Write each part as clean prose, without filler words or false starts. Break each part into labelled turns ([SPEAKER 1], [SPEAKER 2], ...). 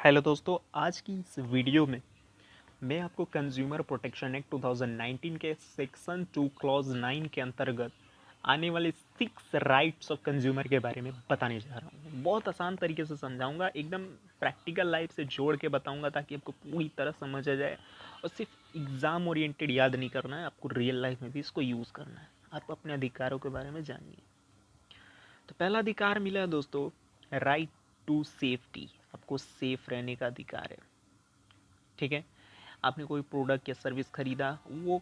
[SPEAKER 1] Hello दोस्तों, आज की इस वीडियो में मैं आपको कंज्यूमर प्रोटेक्शन एक्ट 2019 के सेक्शन 2 क्लॉज 9 के अंतर्गत आने वाले 6 राइट्स ऑफ कंज्यूमर के बारे में बताने जा रहा हूँ। बहुत आसान तरीके से समझाऊंगा, एकदम प्रैक्टिकल लाइफ से जोड़ के बताऊंगा ताकि आपको पूरी तरह समझ आ जाए। और सिर्फ एग्ज़ाम ओरिएंटेड याद नहीं करना है, आपको रियल लाइफ में भी इसको यूज़ करना है। आप अपने अधिकारों के बारे में जानिए। तो पहला अधिकार मिला है दोस्तों, राइट टू सेफ्टी। आपको सेफ रहने का अधिकार है। ठीक है, आपने कोई प्रोडक्ट या सर्विस खरीदा, वो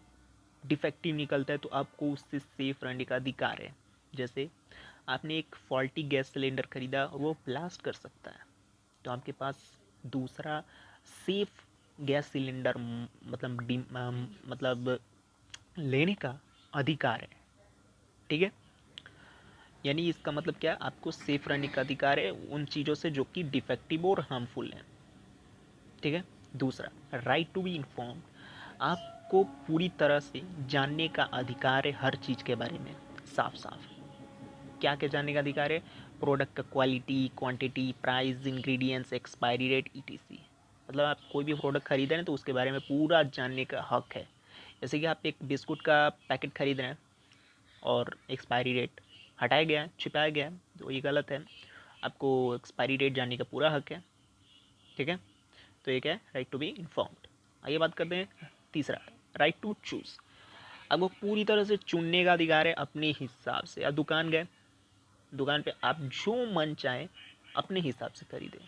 [SPEAKER 1] डिफेक्टिव निकलता है तो आपको उससे सेफ रहने का अधिकार है। जैसे आपने एक फॉल्टी गैस सिलेंडर खरीदा और वो ब्लास्ट कर सकता है, तो आपके पास दूसरा सेफ गैस सिलेंडर मतलब लेने का अधिकार है। ठीक है, यानी इसका मतलब क्या है, आपको सेफ रहने का अधिकार है उन चीज़ों से जो कि डिफेक्टिव और हार्मफुल हैं। ठीक है, दूसरा राइट टू बी इन्फॉर्म्ड। आपको पूरी तरह से जानने का अधिकार है हर चीज़ के बारे में, साफ साफ। क्या क्या जानने का अधिकार है? प्रोडक्ट का quality, quantity, price, ingredients, expiry date, ETC. मतलब आप कोई भी प्रोडक्ट खरीद रहे हैं तो उसके बारे में पूरा जानने का हक है। जैसे कि आप एक बिस्कुट का पैकेट खरीद रहे हैं और एक्सपायरी डेट हटाया गया है, छिपाया गया है, तो ये गलत है। आपको एक्सपायरी डेट जानने का पूरा हक है। ठीक है, तो ये क्या है? Right to be informed. आइए बात करते हैं तीसरा, राइट टू चूज़। आपको पूरी तरह से चुनने का अधिकार है अपने हिसाब से। आप दुकान गए, दुकान पे आप जो मन चाहे अपने हिसाब से खरीदें,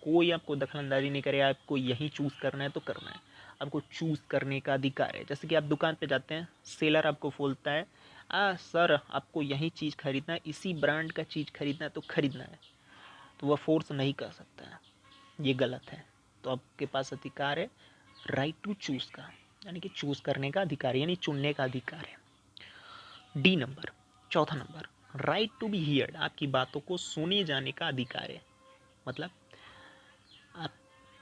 [SPEAKER 1] कोई आपको दखलंदाजी नहीं करेगा। आपको यही चूज़ करना है तो करना है, आपको चूज़ करने का अधिकार है। जैसे कि आप दुकान पे जाते हैं, सेलर आपको बोलता है सर आपको यही चीज़ खरीदना है, इसी ब्रांड का चीज़ खरीदना है तो खरीदना है, तो वह फोर्स नहीं कर सकता है, ये गलत है। तो आपके पास अधिकार है राइट टू चूज़ का, यानी कि चूज़ करने का अधिकार, यानी चुनने का अधिकार है। डी नंबर, चौथा नंबर, राइट टू बी हियर्ड। आपकी बातों को सुने जाने का अधिकार है। मतलब आप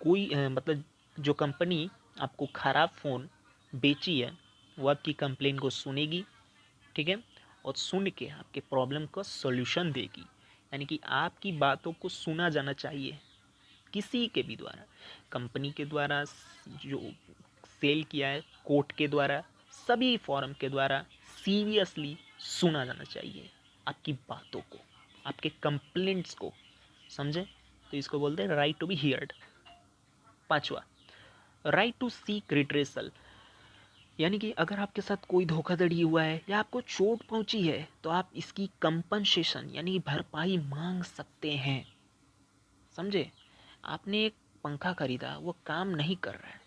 [SPEAKER 1] कोई मतलब जो कंपनी आपको ख़राब फ़ोन बेची है वो आपकी कंप्लेन को सुनेगी। ठीक है, और सुन के आपके प्रॉब्लम का सॉल्यूशन देगी। यानी कि आपकी बातों को सुना जाना चाहिए किसी के भी द्वारा, कंपनी के द्वारा, जो सेल किया है कोर्ट के द्वारा, सभी फॉरम के द्वारा सीरियसली सुना जाना चाहिए आपकी बातों को, आपके कंप्लेंट्स को। समझे? तो इसको बोलते हैं राइट टू बी हियर्ड। पांचवा, राइट टू सीक रिट्रेसल। यानी कि अगर आपके साथ कोई धोखाधड़ी हुआ है या आपको चोट पहुंची है तो आप इसकी कंपनसेशन यानी भरपाई मांग सकते हैं। समझे? आपने एक पंखा खरीदा, वो काम नहीं कर रहा है,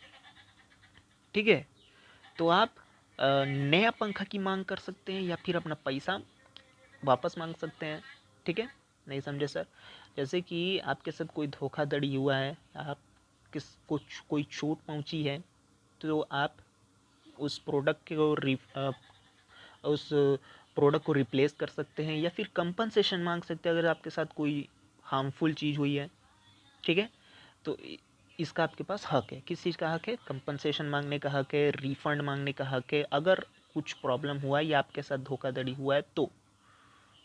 [SPEAKER 1] ठीक है, तो आप नया पंखा की मांग कर सकते हैं या फिर अपना पैसा वापस मांग सकते हैं। ठीक है, नहीं समझे सर? जैसे कि आपके साथ कोई धोखाधड़ी हुआ है, आप किस कुछ कोई चोट पहुंची है, तो आप उस प्रोडक्ट को उस प्रोडक्ट को रिप्लेस कर सकते हैं या फिर कंपनसेशन मांग सकते हैं अगर आपके साथ कोई हार्मफुल चीज़ हुई है। ठीक है, तो इसका आपके पास हक है। किस चीज़ का हक है? कंपनसेशन मांगने का हक है, रिफंड मांगने का हक है। अगर कुछ प्रॉब्लम हुआ है या आपके साथ धोखाधड़ी हुआ है तो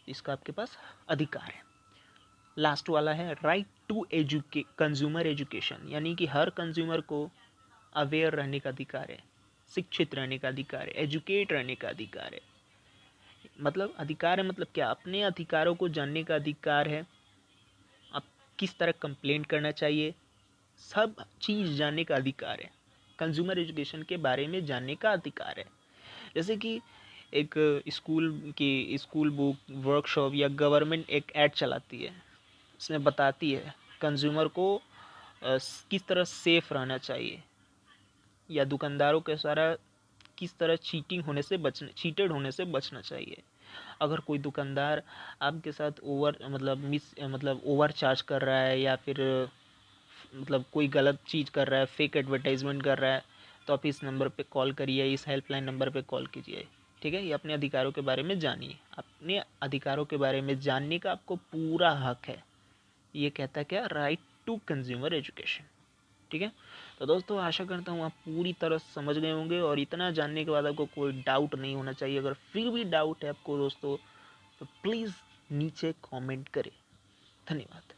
[SPEAKER 1] इसका आपके पास अधिकार है। लास्ट वाला है राइट टू कंज्यूमर एजुकेशन। यानी कि हर कंज्यूमर को अवेयर रहने का अधिकार है, शिक्षित रहने का अधिकार है, एजुकेट रहने का अधिकार है। मतलब अधिकार है मतलब क्या? अपने अधिकारों को जानने का अधिकार है, आप किस तरह कंप्लेंट करना चाहिए, सब चीज़ जानने का अधिकार है। कंज्यूमर एजुकेशन के बारे में जानने का अधिकार है। जैसे कि एक स्कूल बुक वर्कशॉप या गवर्नमेंट एक ऐड चलाती है, उसमें बताती है कंज्यूमर को किस तरह सेफ रहना चाहिए, या दुकानदारों के सारा किस तरह चीटेड होने से बचना चाहिए। अगर कोई दुकानदार आपके साथ ओवर चार्ज कर रहा है या फिर मतलब कोई गलत चीज़ कर रहा है, फेक एडवर्टाइजमेंट कर रहा है, तो आप इस नंबर पे कॉल करिए, इस हेल्पलाइन नंबर पे कॉल कीजिए। ठीक है, ये अपने अधिकारों के बारे में जानिए। अपने अधिकारों के बारे में जानने का आपको पूरा हक है। ये कहता है क्या? Right to consumer education. ठीक है, तो दोस्तों आशा करता हूँ आप पूरी तरह समझ गए होंगे और इतना जानने के बाद आपको कोई डाउट नहीं होना चाहिए। अगर फिर भी डाउट है आपको दोस्तों तो प्लीज़ नीचे कमेंट करें। धन्यवाद।